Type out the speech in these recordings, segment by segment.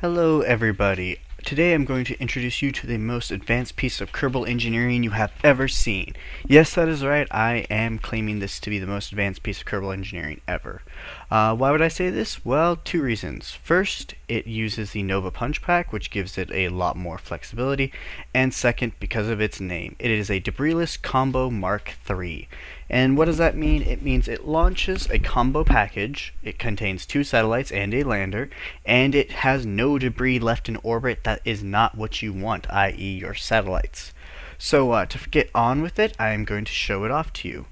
Hello everybody. Today I'm going to introduce you to the most advanced piece of Kerbal engineering you have ever seen. Yes, that is right, I am claiming this to be the most advanced piece of Kerbal engineering ever. Why would I say this? Well, two reasons. First, it uses the Nova Punch Pack, which gives it a lot more flexibility, and second, because of its name. It is a debrieless combo Mark III. And what does that mean? It means it launches a combo package, it contains two satellites and a lander, and it has no debris left in orbit that is not what you want, i.e. your satellites. So to get on with it, I am going to show it off to you.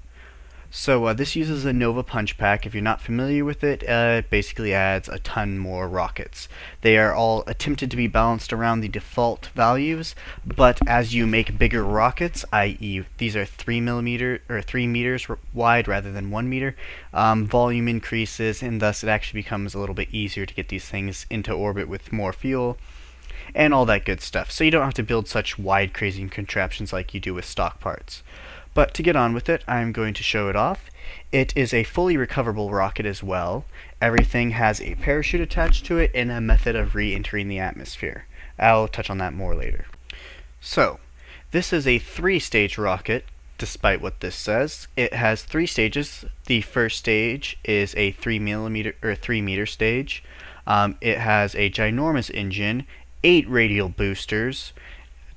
So this uses a Nova Punch Pack. If you're not familiar with it, it basically adds a ton more rockets. They are all attempted to be balanced around the default values, but as you make bigger rockets, i.e. these are 3 meters wide rather than 1 meter, volume increases, and thus it actually becomes a little bit easier to get these things into orbit with more fuel and all that good stuff. So you don't have to build such wide crazy contraptions like you do with stock parts. But to get on with it, I'm going to show it off. It is a fully recoverable rocket as well. Everything has a parachute attached to it and a method of re-entering the atmosphere. I'll touch on that more later. So, this is a 3-stage rocket, despite what this says. It has 3 stages. The first stage is a 3 meter stage. It has a ginormous engine, 8 radial boosters,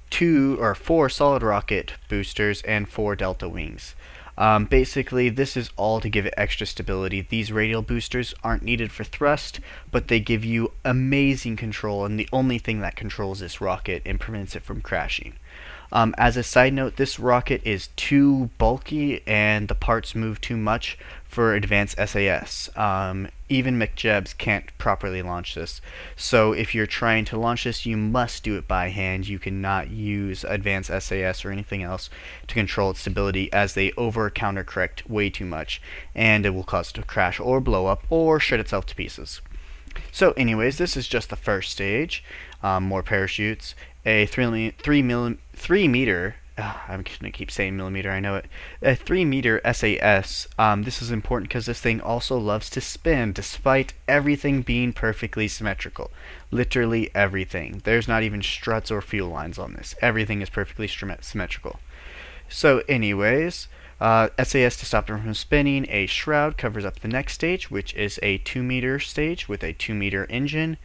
4 solid rocket boosters, and 4 delta wings. Basically, this is all to give it extra stability. These radial boosters aren't needed for thrust, but they give you amazing control, and the only thing that controls this rocket and prevents it from crashing. As a side note, this rocket is too bulky and the parts move too much for advanced SAS. Even McJebs can't properly launch this. So if you're trying to launch this, you must do it by hand. You cannot use advanced SAS or anything else to control its stability, as they over counter correct way too much, and it will cause it to crash or blow up or shred itself to pieces. So anyways, this is just the first stage. More parachutes, a 3 meter, I'm gonna keep saying millimeter, I know it, a 3 meter SAS. This is important because this thing also loves to spin despite everything being perfectly symmetrical. Literally everything. There's not even struts or fuel lines on this. Everything is perfectly symmetrical. So anyways, SAS to stop them from spinning. A shroud covers up the next stage, which is a 2 meter stage with a 2 meter engine.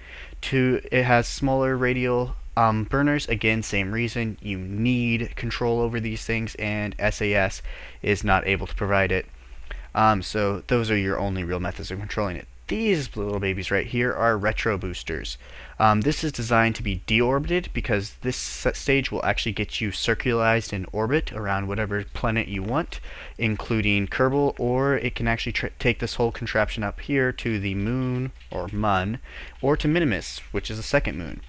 It has smaller radial burners. Again, same reason. You need control over these things, and SAS is not able to provide it. So those are your only real methods of controlling it. These little babies right here are retro boosters. This is designed to be deorbited because this stage will actually get you circularized in orbit around whatever planet you want, including Kerbal, or it can actually take this whole contraption up here to the moon, or Mun, or to Minimus, which is the second moon.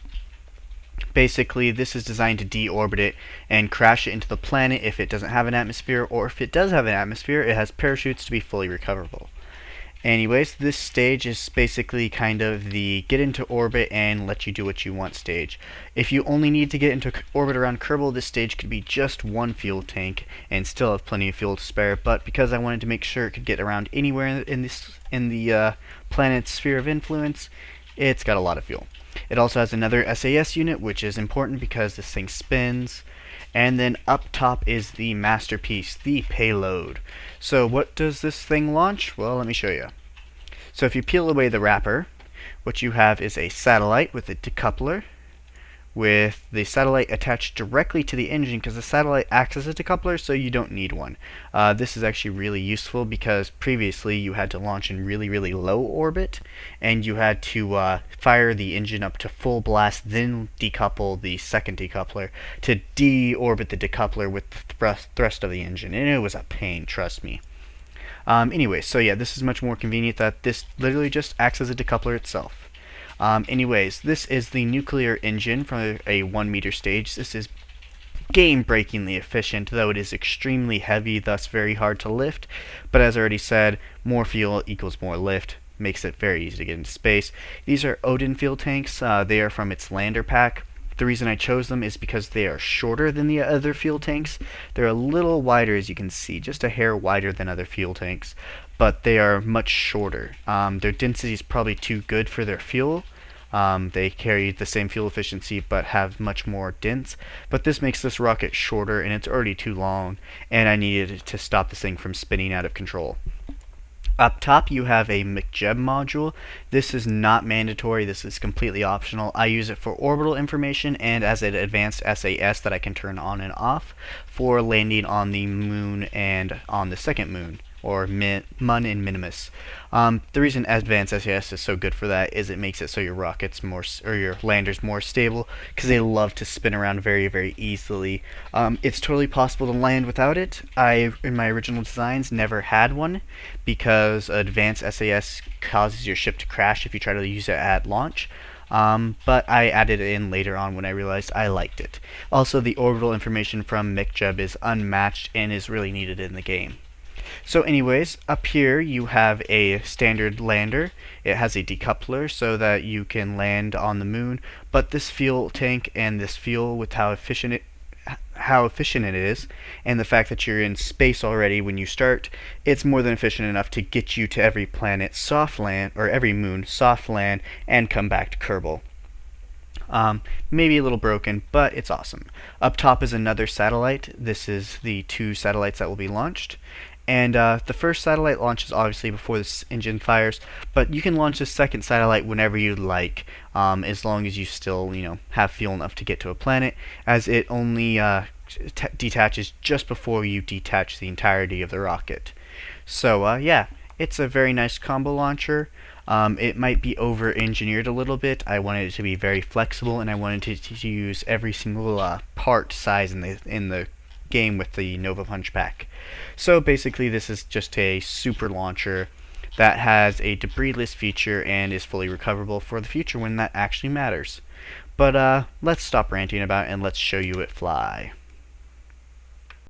Basically, this is designed to deorbit it and crash it into the planet if it doesn't have an atmosphere, or if it does have an atmosphere, it has parachutes to be fully recoverable. Anyways, this stage is basically kind of the get into orbit and let you do what you want stage. If you only need to get into orbit around Kerbal, this stage could be just 1 fuel tank and still have plenty of fuel to spare, but because I wanted to make sure it could get around anywhere in the planet's sphere of influence, it's got a lot of fuel. It also has another SAS unit, which is important because this thing spins. And then up top is the masterpiece, the payload. So what does this thing launch? Well, let me show you. So if you peel away the wrapper, what you have is a satellite with a decoupler, with the satellite attached directly to the engine, because the satellite acts as a decoupler, so you don't need one. This is actually really useful because previously you had to launch in really low orbit, and you had to fire the engine up to full blast, then decouple the second decoupler to deorbit the decoupler with the thrust of the engine, and it was a pain, trust me. Anyway, so yeah, this is much more convenient that this literally just acts as a decoupler itself. Anyways, this is the nuclear engine from a 1 meter stage. This is game-breakingly efficient, though it is extremely heavy, thus very hard to lift. But as I already said, more fuel equals more lift, makes it very easy to get into space. These are Odin fuel tanks. They are from its lander pack. The reason I chose them is because they are shorter than the other fuel tanks. They're a little wider, as you can see, just a hair wider than other fuel tanks, but they are much shorter. Their density is probably too good for their fuel, They carry the same fuel efficiency but have much more dents. But this makes this rocket shorter, and it's already too long, and I needed to stop this thing from spinning out of control. Up top you have a McJeb module. This is not mandatory, this is completely optional. I use it for orbital information and as an advanced SAS that I can turn on and off for landing on the moon and on the second moon, or Mun and Minimus. The reason advanced SAS is so good for that is it makes it so your rockets or your landers more stable, because they love to spin around very, very easily. It's totally possible to land without it. I, in my original designs, never had one because advanced SAS causes your ship to crash if you try to use it at launch. But I added it in later on when I realized I liked it. Also, the orbital information from McJeb is unmatched and is really needed in the game. So anyways, up here you have a standard lander. It has a decoupler so that you can land on the moon, but this fuel tank and this fuel, with how efficient it is, and the fact that you're in space already when you start, it's more than efficient enough to get you to every planet soft land, or every moon soft land, and come back to Kerbal. Maybe a little broken, but it's awesome. Up top is another satellite. This is the 2 satellites that will be launched. And the first satellite launches obviously before this engine fires, but you can launch the second satellite whenever you'd like, as long as you still, have fuel enough to get to a planet, as it only detaches just before you detach the entirety of the rocket. So yeah, it's a very nice combo launcher. It might be over-engineered a little bit. I wanted it to be very flexible, and I wanted to use every single part size in the game with the Nova Punch pack. So basically this is just a super launcher that has a debris-less feature and is fully recoverable for the future when that actually matters. But let's stop ranting about it and let's show you it fly.